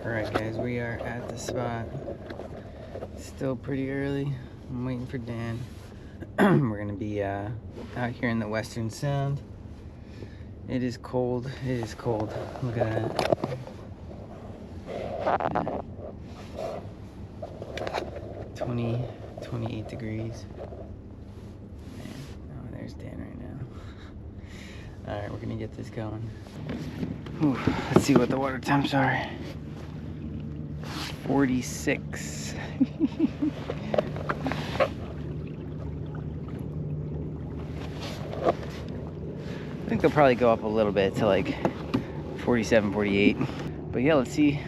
Alright guys, we are at the spot. Still pretty early. I'm waiting for Dan. We're gonna be out here in the Western Sound. It is cold. It is cold. Look at that. 28 degrees. Oh, there's Dan right now. Alright, we're gonna get this going. Ooh, let's see what the water temps are. 46. I think they'll probably go up a little bit to like 47, 48. But yeah, let's see.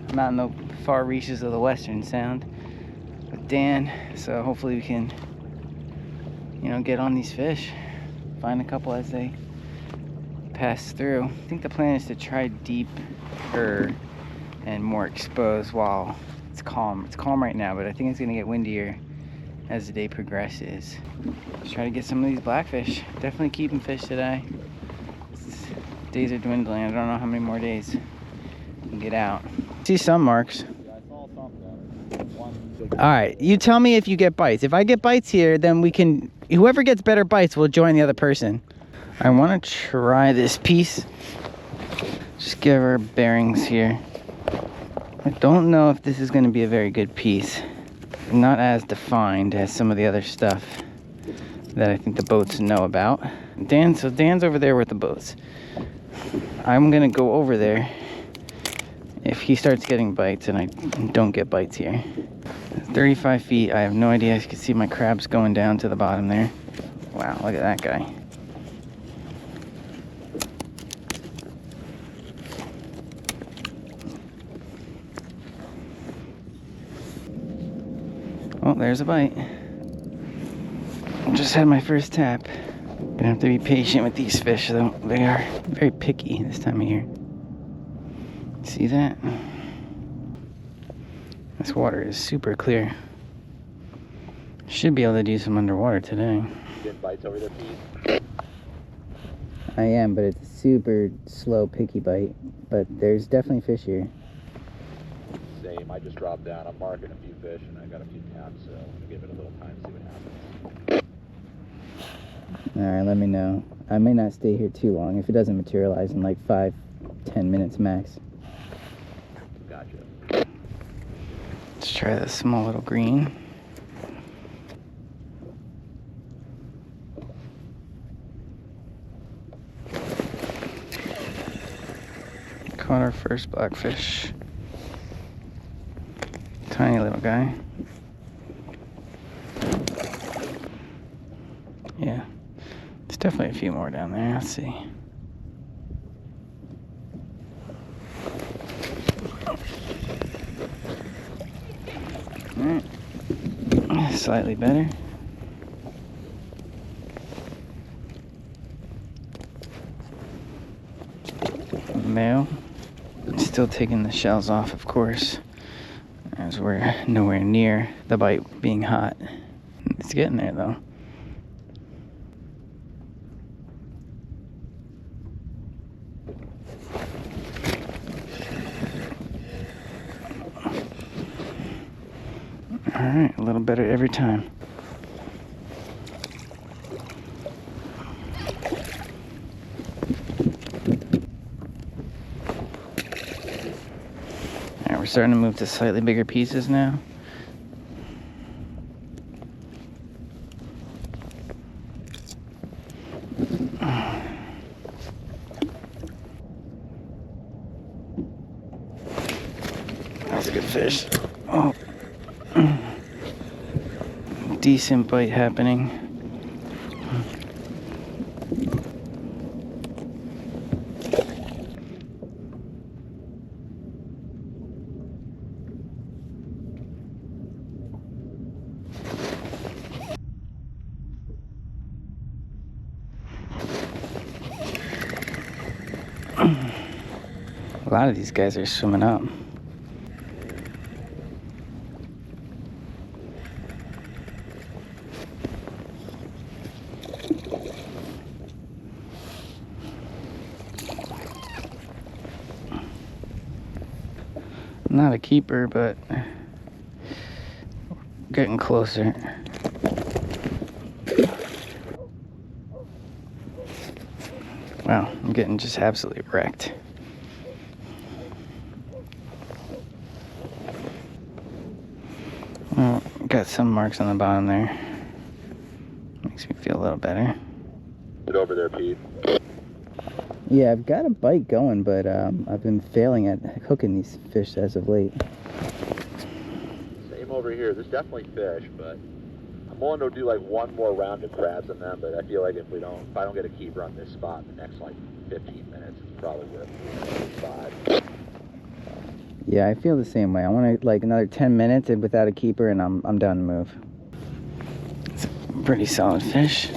I'm out in the far reaches of the Western Sound with Dan, so hopefully we can, you know, get on these fish, find a couple as they pass through. I think the plan is to try deeper and more exposed while it's calm. It's calm right now, but I think it's gonna get windier as the day progresses. Let's try to get some of these blackfish. Definitely keeping fish today. Days are dwindling. I don't know how many more days we can get out. See some marks. Yeah, I saw some though. All right, you tell me if you get bites. If I get bites here, then we can, whoever gets better bites will join the other person. I want to try this piece. Just give her bearings here. I don't know if this is going to be a very good piece. Not as defined as some of the other stuff that I think the boats know about. So Dan's over there with the boats. I'm going to go over there if he starts getting bites and I don't get bites here. 35 feet. I have no idea. You can see my crabs going down to the bottom there. Wow, look at that guy. Oh, there's a bite. Just had my first tap. Gonna have to be patient with these fish though. They are very picky this time of year. See that? This water is super clear. Should be able to do some underwater today. You getting bites over there, Pete? I am, but it's a super slow, picky bite. But there's definitely fish here. Same, I just dropped down. I'm marking a few fish and I got a few taps, so I'm gonna give it a little time to see what happens. Alright, let me know. I may not stay here too long if it doesn't materialize in like 5-10 minutes max. Gotcha. Let's try this small little green. Caught our first blackfish. Tiny little guy. Yeah, there's definitely a few more down there. Let's see. Alright, slightly better. Male. Still taking the shells off, of course, as we're nowhere near the bite being hot. It's getting there though. Alright, a little better every time. Alright, we're starting to move to slightly bigger pieces now. That's a good fish. Oh. Decent bite happening. A lot of these guys are swimming up. Not a keeper, but getting closer. Wow, I'm getting just absolutely wrecked. Oh, got some marks on the bottom there. Makes me feel a little better. Get over there, Pete. Yeah, I've got a bite going, but I've been failing at hooking these fish as of late. Same over here. There's definitely fish, but I'm willing to do like one more round of crabs on them. But I feel like if I don't get a keeper on this spot in the next like 15 minutes, it's probably worth 5. Yeah, I feel the same way. I want to like another 10 minutes and without a keeper, and I'm done to move. It's a pretty solid fish.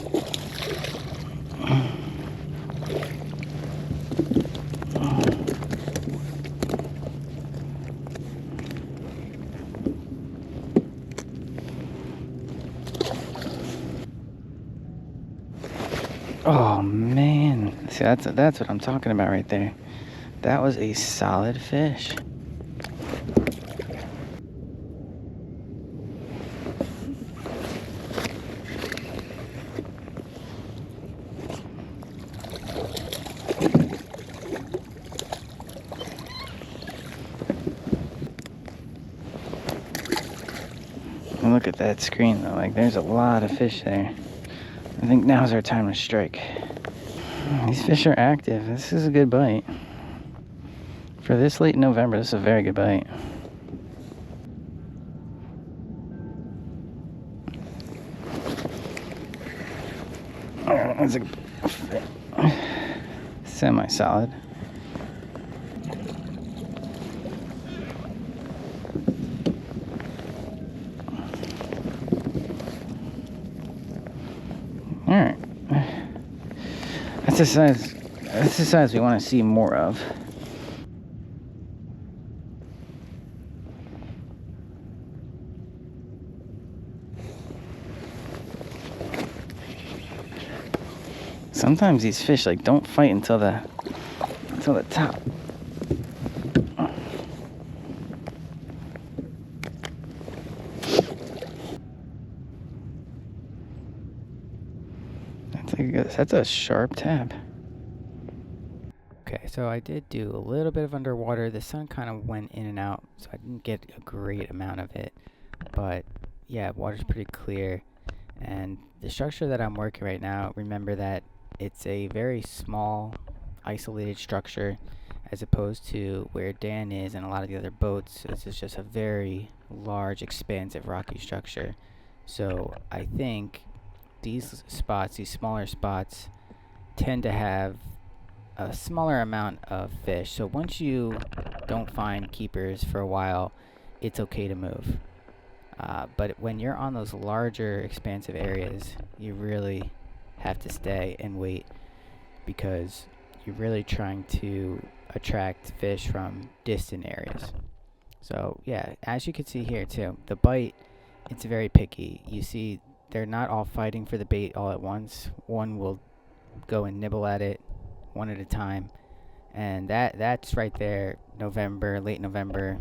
Oh man, see that's what I'm talking about right there. That was a solid fish. And look at that screen though, like there's a lot of fish there. I think now's our time to strike. These fish are active. This is a good bite. For this late in November, this is a very good bite. Oh, that's a semi-solid. Alright. That's the size we want to see more of. Sometimes these fish like don't fight until the top. That's a sharp tab. Okay, so I did do a little bit of underwater. The sun kind of went in and out, so I didn't get a great amount of it. But yeah, water's pretty clear. And the structure that I'm working right now, remember that it's a very small, isolated structure, as opposed to where Dan is and a lot of the other boats. This is just a very large, expansive, rocky structure. So I think these spots, these smaller spots, tend to have a smaller amount of fish. So once you don't find keepers for a while, it's okay to move. But when you're on those larger, expansive areas, you really have to stay and wait, because you're really trying to attract fish from distant areas. So yeah, as you can see here too, the bite, it's very picky. You see they're not all fighting for the bait all at once. One will go and nibble at it one at a time, and that's right there late November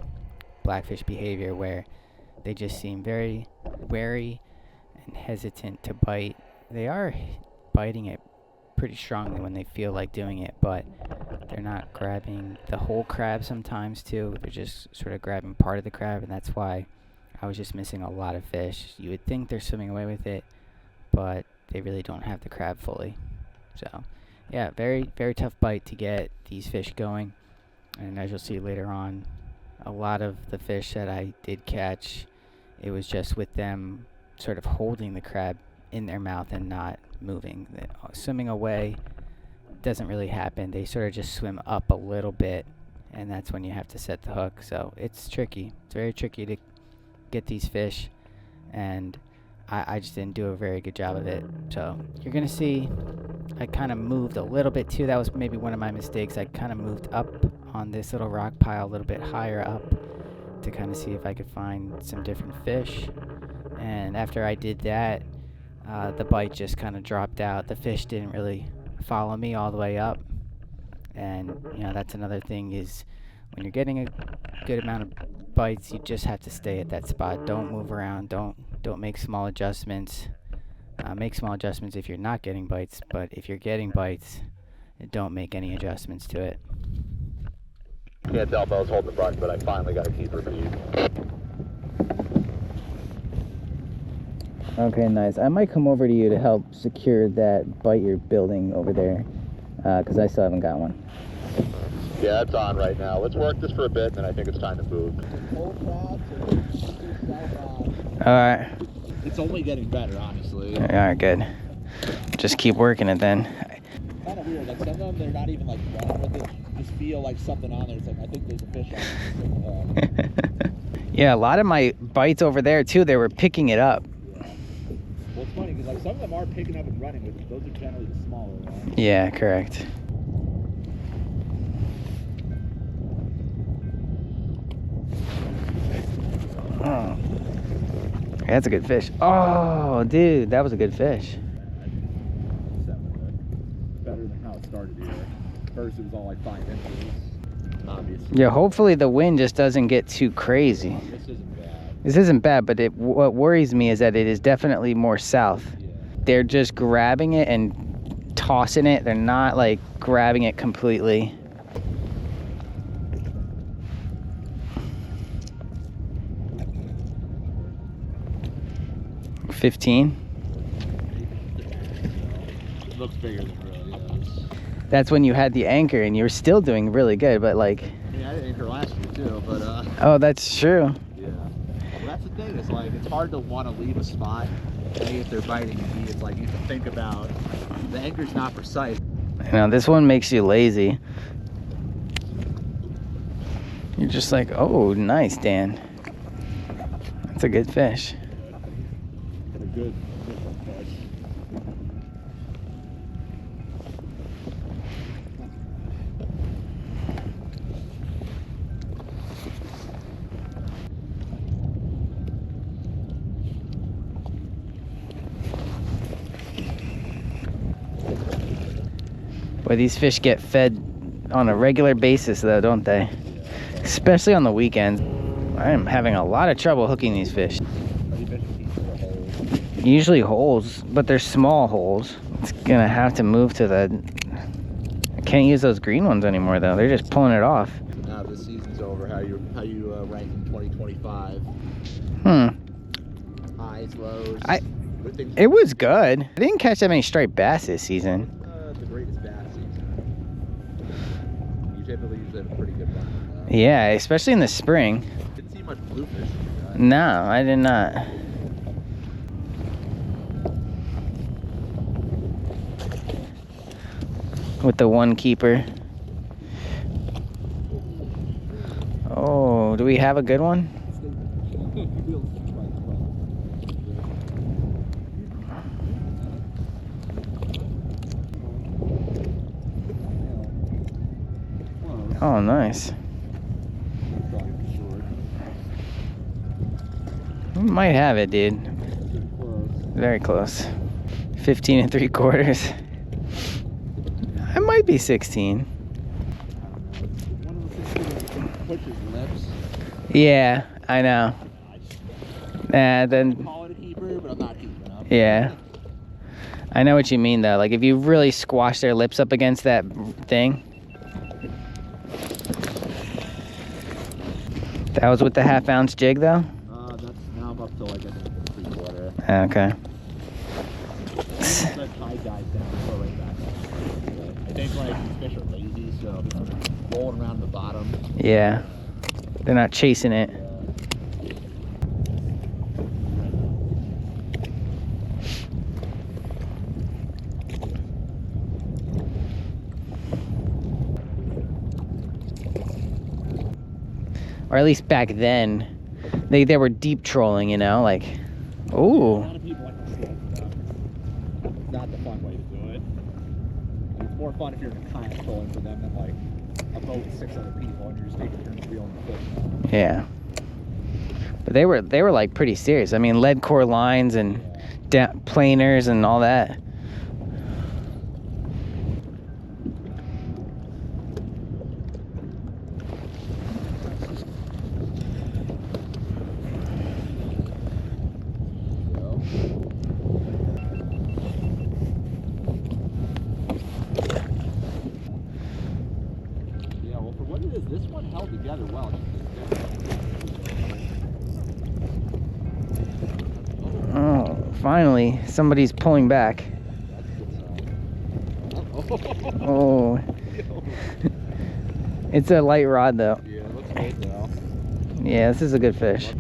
blackfish behavior, where they just seem very wary and hesitant to bite. They are biting it pretty strongly when they feel like doing it, but they're not grabbing the whole crab sometimes too. They're just sort of grabbing part of the crab, and that's why I was just missing a lot of fish. You would think they're swimming away with it, but they really don't have the crab fully. So yeah, very, very tough bite to get these fish going. And as you'll see later on, a lot of the fish that I did catch, it was just with them sort of holding the crab in their mouth and not moving. Swimming away doesn't really happen. They sort of just swim up a little bit, and that's when you have to set the hook. So it's tricky. It's very tricky to get these fish, and I just didn't do a very good job of it. So you're gonna see I kind of moved a little bit too. That was maybe one of my mistakes. I kind of moved up on this little rock pile a little bit higher up to kind of see if I could find some different fish. And after I did that, the bite just kind of dropped out. The fish didn't really follow me all the way up. And you know, that's another thing, is when you're getting a good amount of bites, you just have to stay at that spot. Don't move around. Don't make small adjustments. Make small adjustments if you're not getting bites, but if you're getting bites, don't make any adjustments to it. Can't tell if I was holding the button, but I finally got a keeper feed. Okay, nice. I might come over to you to help secure that bite you're building over there, because I still haven't got one. Yeah, it's on right now. Let's work this for a bit, and then I think it's time to move. Alright. It's only getting better, honestly. Alright, good. Just keep working it then. Kind of weird. Like some of them, they're not even like running with it. You just feel like something on there. It's like, I think there's a fish on it. Yeah, a lot of my bites over there too, they were picking it up. Yeah. Well, it's funny because like some of them are picking up and running with it. Those are generally the smaller ones. Yeah, correct. Oh. That's a good fish. Oh, dude, that was a good fish. Better than how it started here. First, it was all like 5 inches. Obviously. Yeah, hopefully the wind just doesn't get too crazy. This isn't bad. This isn't bad, but what worries me is that it is definitely more south. Yeah. They're just grabbing it and tossing it. They're not like grabbing it completely. $15. It looks bigger than it really is. That's when you had the anchor and you were still doing really good, but like... I mean, I did anchor last year too, but Oh, that's true. yeah. Well, that's the thing. It's like it's hard to want to leave a spot. A, if they're biting, and B, it's like you have to think about the anchor's not precise. You know, this one makes you lazy. You're just like, oh, nice, Dan. That's a good fish. A good fish. Boy, these fish get fed on a regular basis though, don't they? Especially on the weekends. I am having a lot of trouble hooking these fish. Usually holes, but they're small holes. It's gonna have to move to the... I can't use those green ones anymore though. They're just pulling it off. Now this season's over. How you rank in 2025? Highs, lows. It was good. I didn't catch that many striped bass this season. The greatest bass season. You typically usually have a pretty good run. Yeah, especially in the spring. Didn't see much bluefish. No, I did not. With the one keeper. Oh, do we have a good one? Oh, nice. We might have it, dude. Very close. 15 3/4. I might be 16. Yeah, I know. Then. Call it a keeper, but I'm not keeping up. Yeah. I know what you mean though. Like if you really squash their lips up against that thing. That was with the 1/2 ounce jig though? That's now I'm up to like I think 3/4. Okay. The tide dies down, go right back up. I think like these fish are lazy, so they're rolling around the bottom. Yeah. They're not chasing it. Or at least back then, they were deep trolling, you know, like, ooh. A lot of people like to slow it up. It's not the fun way to do it. It's more fun if you're in a kayak trolling for them than like a boat with 6 other people and you're just taking turns reeling the fish. Yeah. But they were like pretty serious. I mean, lead core lines and planers and all that. Finally, somebody's pulling back. Oh. It's a light rod though. Yeah, it looks good though. Yeah, this is a good fish.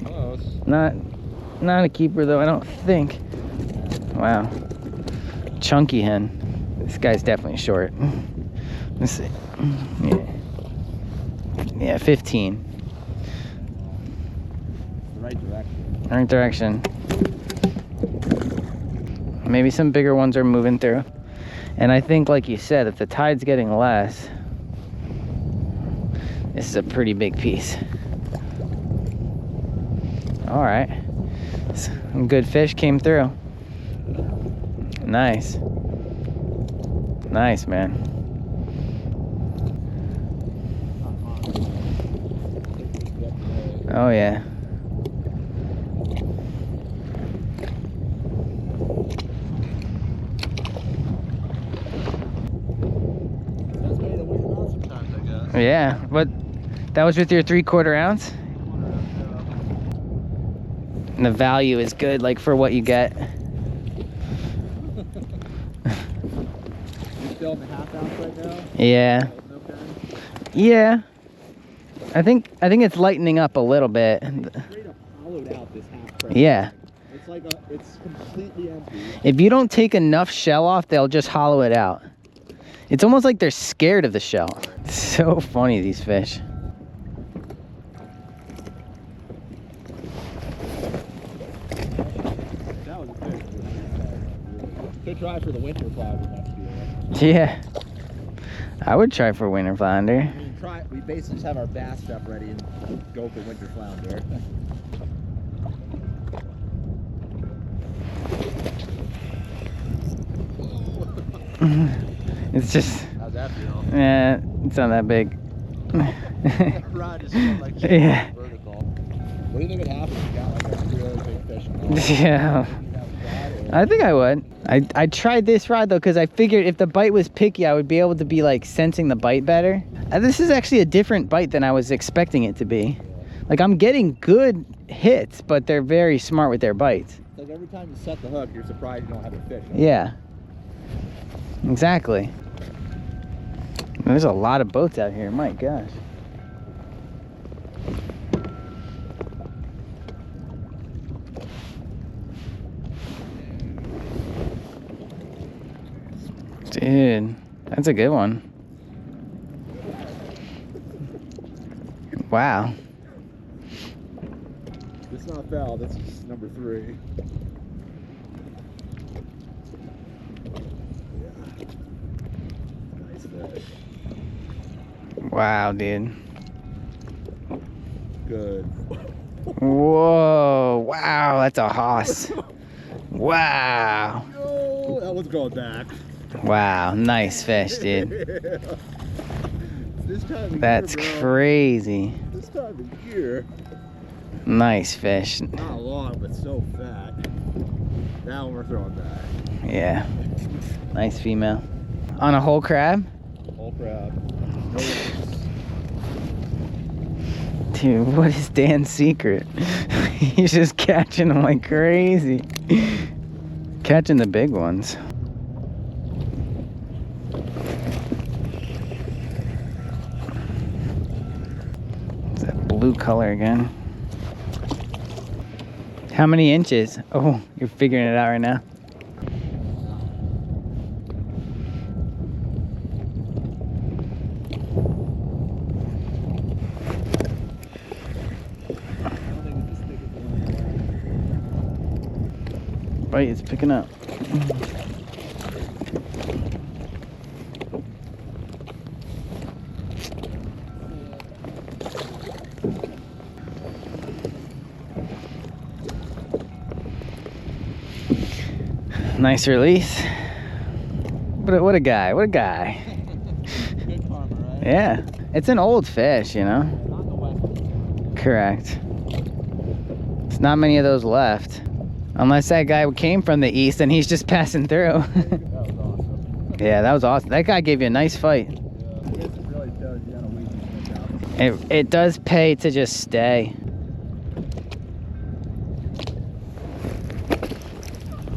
Close. Not a keeper though, I don't think. Wow. Chunky hen. This guy's definitely short. Let's see. Yeah, 15. The right direction. Right direction. Maybe some bigger ones are moving through. And I think, like you said, if the tide's getting less, this is a pretty big piece. All right. Some good fish came through. Nice. Nice, man. Oh, yeah. Yeah, but that was with your 3/4 ounce? And the value is good, like, for what you get. You still in the half ounce right now? Yeah. Okay. Yeah. I think it's lightening up a little bit. Straight up hollowed out this half pressure. Yeah. It's like it's completely empty. If you don't take enough shell off, they'll just hollow it out. It's almost like they're scared of the shell. It's so funny, these fish. That was a fish. Could try for the winter flounder next year. Yeah. I would try for winter flounder. I mean, we basically just have our bass stuff ready and go for winter flounder. It's just, How's that feel? yeah, it's not that big. That rod is like Yeah. vertical. What do you think would happen if you got like a really big fish in the Yeah. I think I would. I tried this rod though because I figured if the bite was picky, I would be able to be like sensing the bite better. This is actually a different bite than I was expecting it to be. Like, I'm getting good hits, but they're very smart with their bites. It's like every time you set the hook, you're surprised you don't have a fish. Yeah. Exactly. There's a lot of boats out here. My gosh. Dude, that's a good one. Wow. It's not foul. This is number 3. Nice fish. Wow, dude. Good. Whoa. Wow, that's a hoss. Wow. Oh, that one's going back. Wow, nice fish, dude. This time of That's year, bro. crazy. This time of year. Nice fish. Not long, but so fat. Now we're throwing back. Yeah. Nice female. On a whole crab? Whole crab. No worries. Dude, what is Dan's secret? He's just catching them like crazy. Catching the big ones. It's that blue color again. How many inches? Oh, you're figuring it out right now. Right, it's picking up. Nice release. What a guy, what a guy. Good karma, right? Yeah, it's an old fish, you know? Not the west. Correct. There's not many of those left. Unless that guy came from the east and he's just passing through. That was awesome. Yeah, that was awesome. That guy gave you a nice fight. Yeah, I guess it really tells you how to wait these fish out. It does pay to just stay.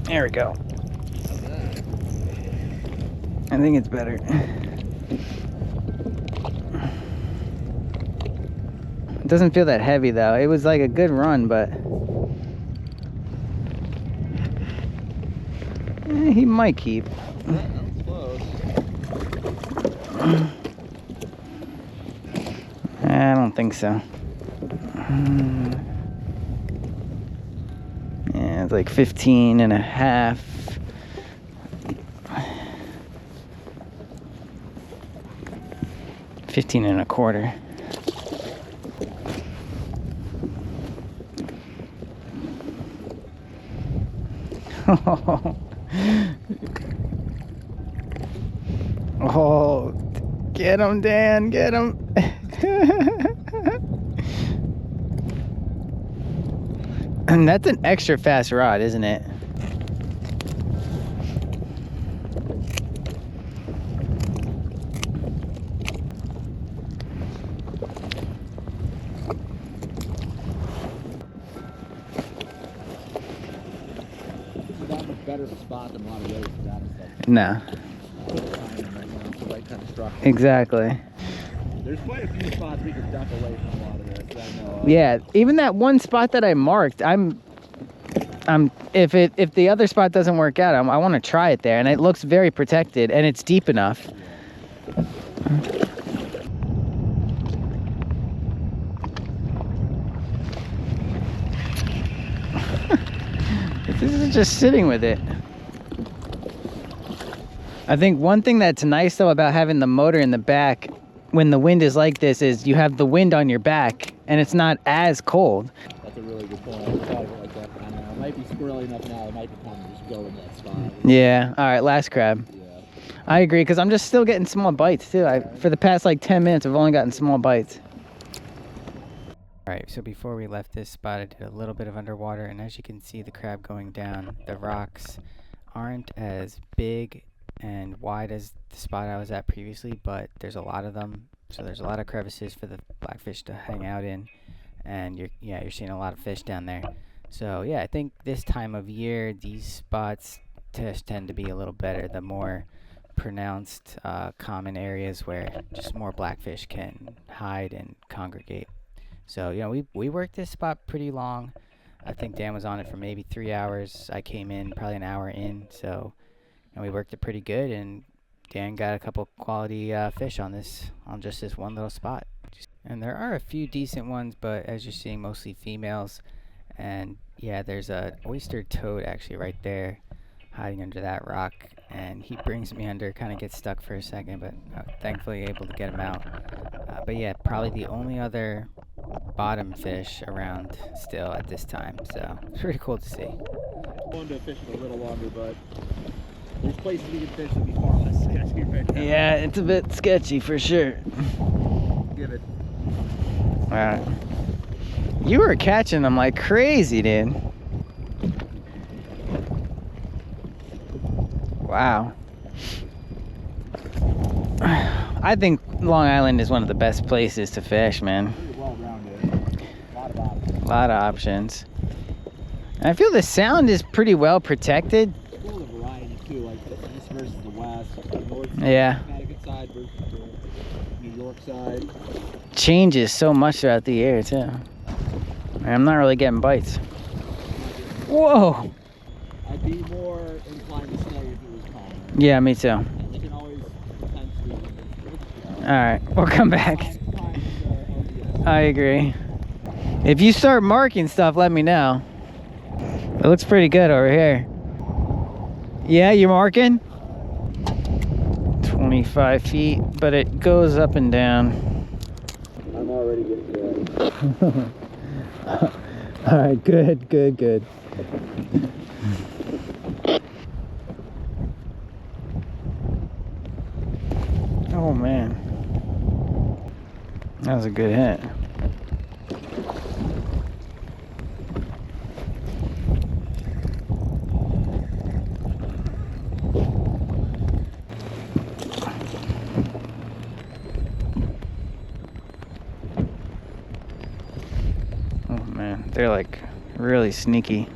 There we go. I think it's better. It doesn't feel that heavy though. It was like a good run, but he might keep. That was close. I don't think so. Yeah, it's like 15 and a half. 15 and a quarter. Oh, get him, Dan, get him. And that's an extra fast rod, isn't it? Not much better of a spot than a lot of the others for that and stuff. No. The right kind of structure. Exactly. There's quite a few spots we could duck away from a lot of this. I know. Yeah, even that one spot that I marked, if the other spot doesn't work out, I want to try it there, and it looks very protected and it's deep enough. This is just sitting with it. I think one thing that's nice though about having the motor in the back when the wind is like this is you have the wind on your back and it's not as cold. That's a really good point. I thought of it like that. I know. It might be squirrely enough now. It might be time to just go in that spot. Yeah. All right. Last crab. Yeah. I agree because I'm just still getting small bites too. For the past like 10 minutes, I've only gotten small bites. All right. So before we left this spot, I did a little bit of underwater, and as you can see, the crab going down. The rocks aren't as big and wide as the spot I was at previously, but there's a lot of them, so there's a lot of crevices for the blackfish to hang out in, and you're seeing a lot of fish down there. So yeah, I think this time of year these spots tend to be a little better, the more pronounced common areas where just more blackfish can hide and congregate. So we worked this spot pretty long. I think Dan was on it for maybe 3 hours. I came in probably an hour in, so and we worked it pretty good, and Dan got a couple quality fish on just this one little spot. And there are a few decent ones, but as you're seeing, mostly females. And yeah, there's a oyster toad actually right there hiding under that rock, and he brings me under, kind of gets stuck for a second, but thankfully able to get him out. But yeah, probably the only other bottom fish around still at this time, so it's pretty cool to see. I wanted to fish it a little longer, but there's places we can fish that would be far less sketchy right now. Yeah, it's a bit sketchy for sure. Give it. Wow. You were catching them like crazy, dude. Wow. I think Long Island is one of the best places to fish, man. Pretty well-rounded. A lot of options. A lot of options. And I feel the sound is pretty well protected. Cool the variety too, like the east versus the west, the north Yeah. Connecticut side versus the New York side. Changes so much throughout the year too. I'm not really getting bites. Whoa! I'd be more inclined to stay if it was calmer. Yeah, me too. You can always potentially. Alright, we'll come back. I agree. If you start marking stuff, let me know. It looks pretty good over here. Yeah, you marking? 25 feet, but it goes up and down. I'm already getting good. Alright, good, good, good. Oh man. That was a good hit. Oh man, they're like really sneaky.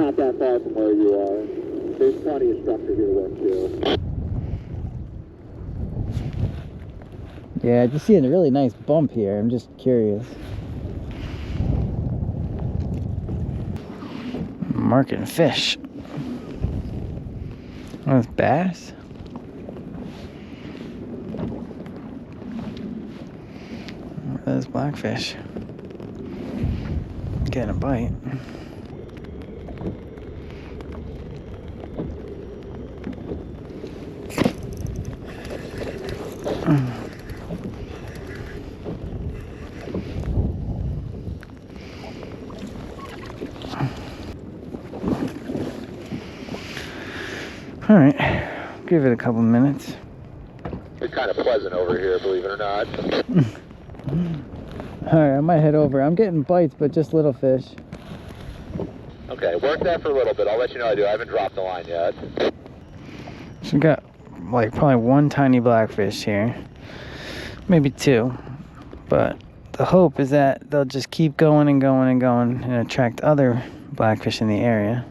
not that far from where you are. There's plenty of structure here to work too. Yeah, I just see a really nice bump here. I'm just curious. Marking fish. Oh, it's bass? That's blackfish. Getting a bite. All right, give it a couple minutes. It's kind of pleasant over here, believe it or not. All right, I might head over. I'm getting bites, but just little fish. Okay, work that for a little bit. I'll let you know I do. I haven't dropped the line yet. So we got like probably one tiny blackfish here, maybe two, but the hope is that they'll just keep going and going and going and attract other blackfish in the area,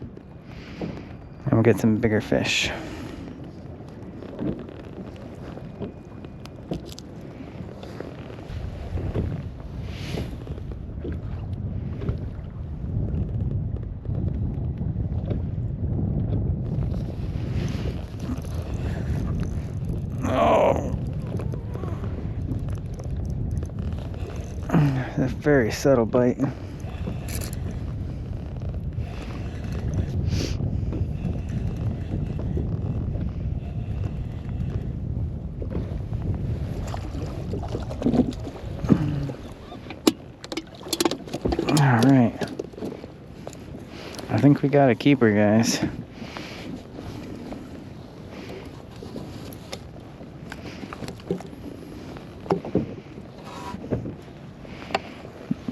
and we'll get some bigger fish. Oh, that's a very subtle bite. All right, I think we got a keeper, guys.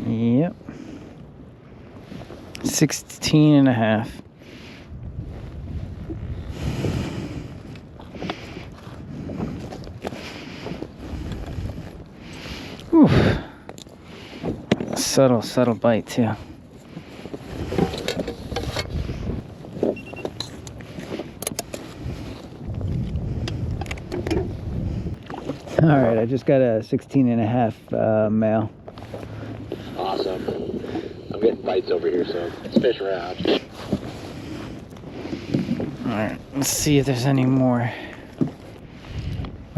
Yep. 16 and a half. Oof. Subtle bite too. All right, I just got a 16 and a half male. Awesome. I'm getting bites over here, so let's fish around. Alright, let's see if there's any more.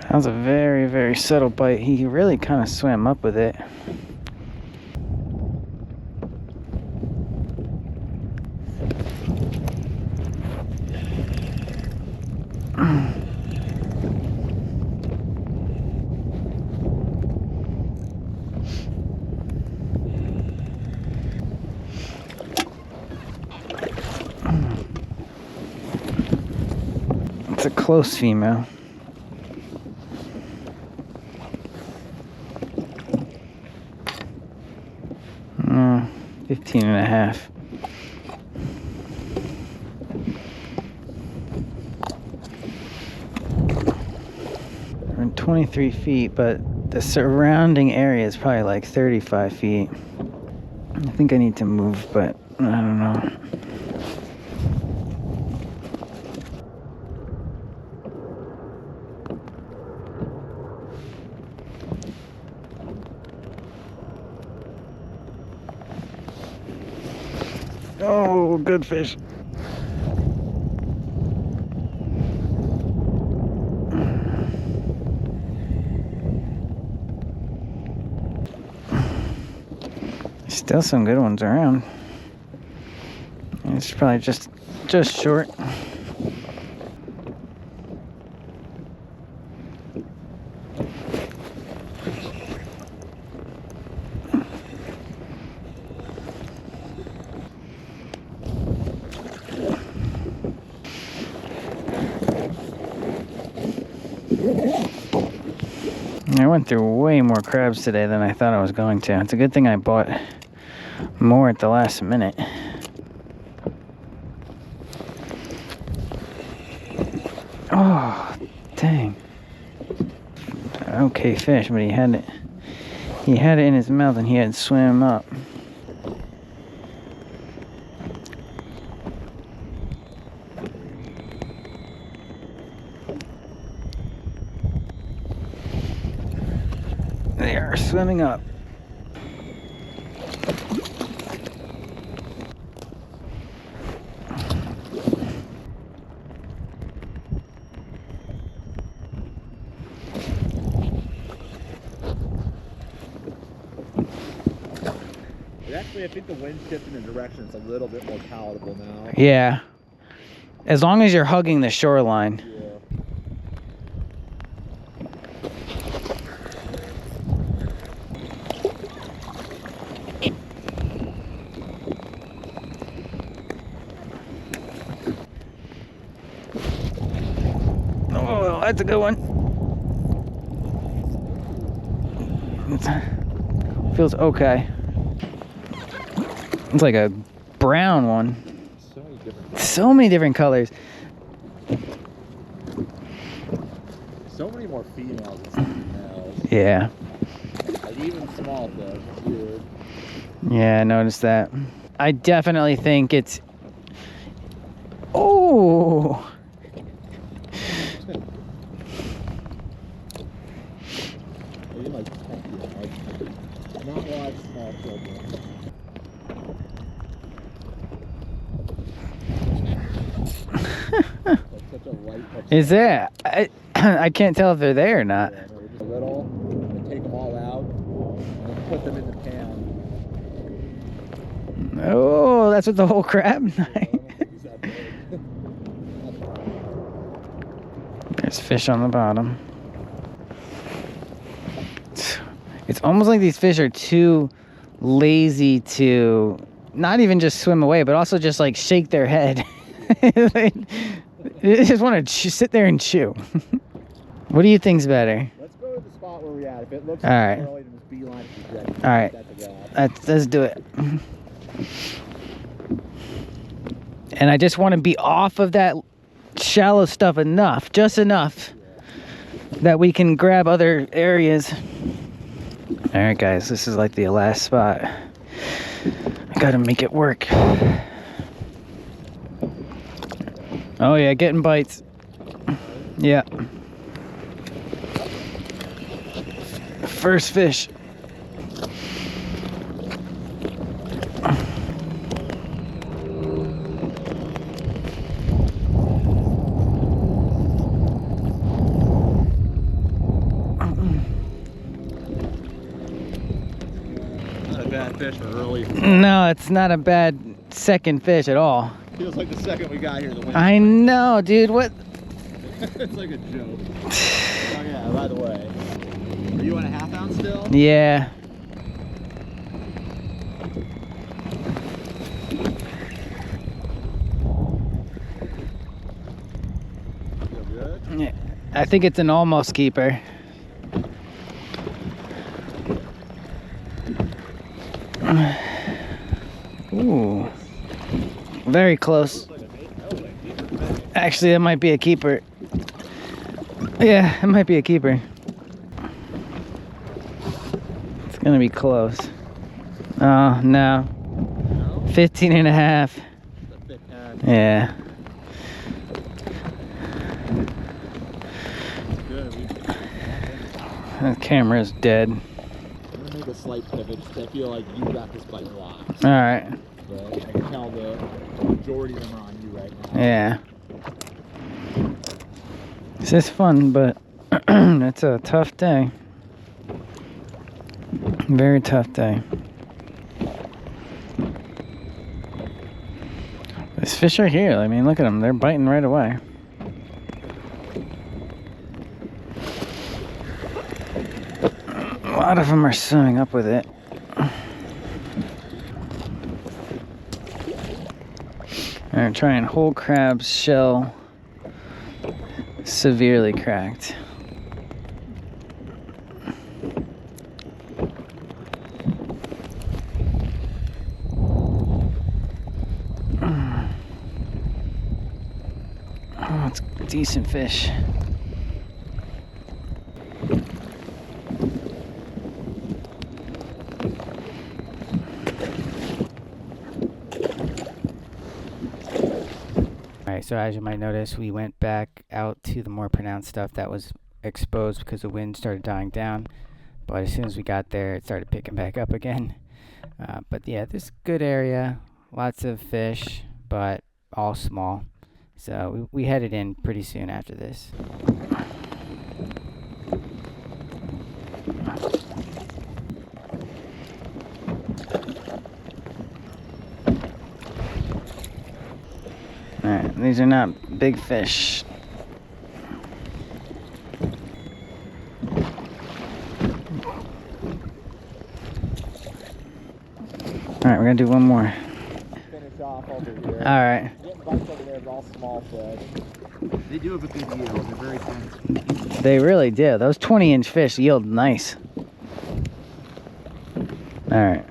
That was a very, very subtle bite. He really kind of swam up with it. It's a close female. Uh, 15 and a half. We're 23 feet, but the surrounding area is probably like 35 feet. I think I need to move, but I don't know. Oh, good fish. Still some good ones around. It's probably just short. I went through way more crabs today than I thought I was going to. It's a good thing I bought more at the last minute. Oh, dang. Okay fish, but he had it in his mouth and he had swam up. swimming up. Actually, I think the wind shifting in direction is a little bit more palatable now. Yeah. As long as you're hugging the shoreline. Yeah. Oh, that's a good one. Feels okay. It's like a brown one. So many different colors. So many more females than males. Yeah. Like even small fish. It's weird. Yeah, I noticed that. I definitely think it's... Oh! Maybe like 10 feet. Like, not a lot of small children. Like such a light touch. Is there? I can't tell if they're there or not. Yeah, no, just a little, and take them all out, and then put them in the pan. Oh, that's what the whole crab I knife. don't think he's that big. There's fish on the bottom. It's almost like these fish are too lazy to not even just swim away, but also just like shake their head. They just want to sit there and chew. What do you think's better? Let's go to the spot where we're at. If it looks All right. early, then just beeline it to Jackie. All right. That's a grab. Let's do it. And I just want to be off of that shallow stuff enough, just enough, that we can grab other areas. All right, guys, this is like the last spot. I gotta make it work. Oh yeah, getting bites. Yeah. First fish. Not a bad fish for early. No, it's not a bad second fish at all. Feels like the second we got here, the wind. I know, dude. What? It's like a joke. Oh yeah, by the way. Are you on a half ounce still? Yeah. Feel good? Yeah. I think it's an almost keeper. Ooh. Very close. Actually, that might be a keeper. Yeah, it might be a keeper. It's gonna be close. Oh, no. 15 and a half. Yeah. The camera's dead. I'm gonna make a slight pivot just 'cause I feel like you got this bite locked. Alright. But I can tell the majority of them are on you right now. Yeah. This is fun, but it's a tough day. Very tough day. These fish are here. I mean, look at them. They're biting right away. A lot of them are swimming up with it. I'm trying whole crab's shell severely cracked. Oh, it's a decent fish. Alright, so as you might notice, we went back out to the more pronounced stuff that was exposed because the wind started dying down. but as soon as we got there, it started picking back up again. But yeah, this is a good area, lots of fish, but all small. So we headed in pretty soon after this. Alright, these are not big fish. Alright, we're gonna do one more. Finish off over here. Alright. Getting bites over there is all small fish. They do have a good yield. They're very dense. They really do. Those 20-inch fish yield nice. Alright.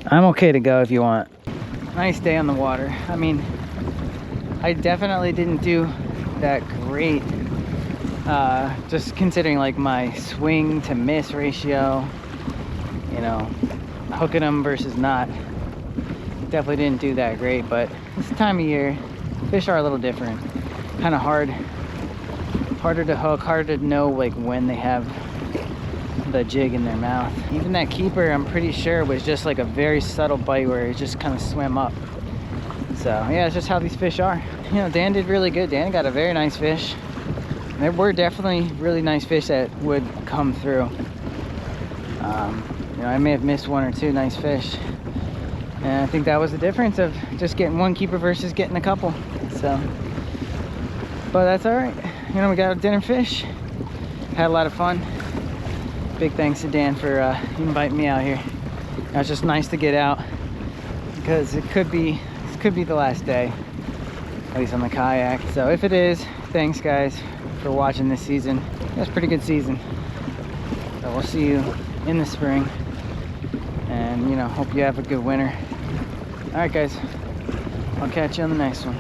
I'm okay to go if you want. Nice day on the water. I mean, I definitely didn't do that great. Just considering like my swing to miss ratio, you know, hooking them versus not. Definitely didn't do that great, but this time of year, fish are a little different. Kind of harder to hook, harder to know like when they have the jig in their mouth. Even that keeper, I'm pretty sure, was just like a very subtle bite where it just kind of swam up. So yeah, it's just how these fish are. You know, Dan did really good. Dan got a very nice fish. There were definitely really nice fish that would come through. You know, I may have missed one or two nice fish. And I think that was the difference of just getting one keeper versus getting a couple. So, but that's all right. You know, we got a dinner fish. Had a lot of fun. Big thanks to Dan for inviting me out here. It was just nice to get out because this could be the last day, at least on the kayak. So if it is, thanks guys for watching this season. That's a pretty good season. So we'll see you in the spring, and you know, hope you have a good winter. All right guys, I'll catch you on the next one.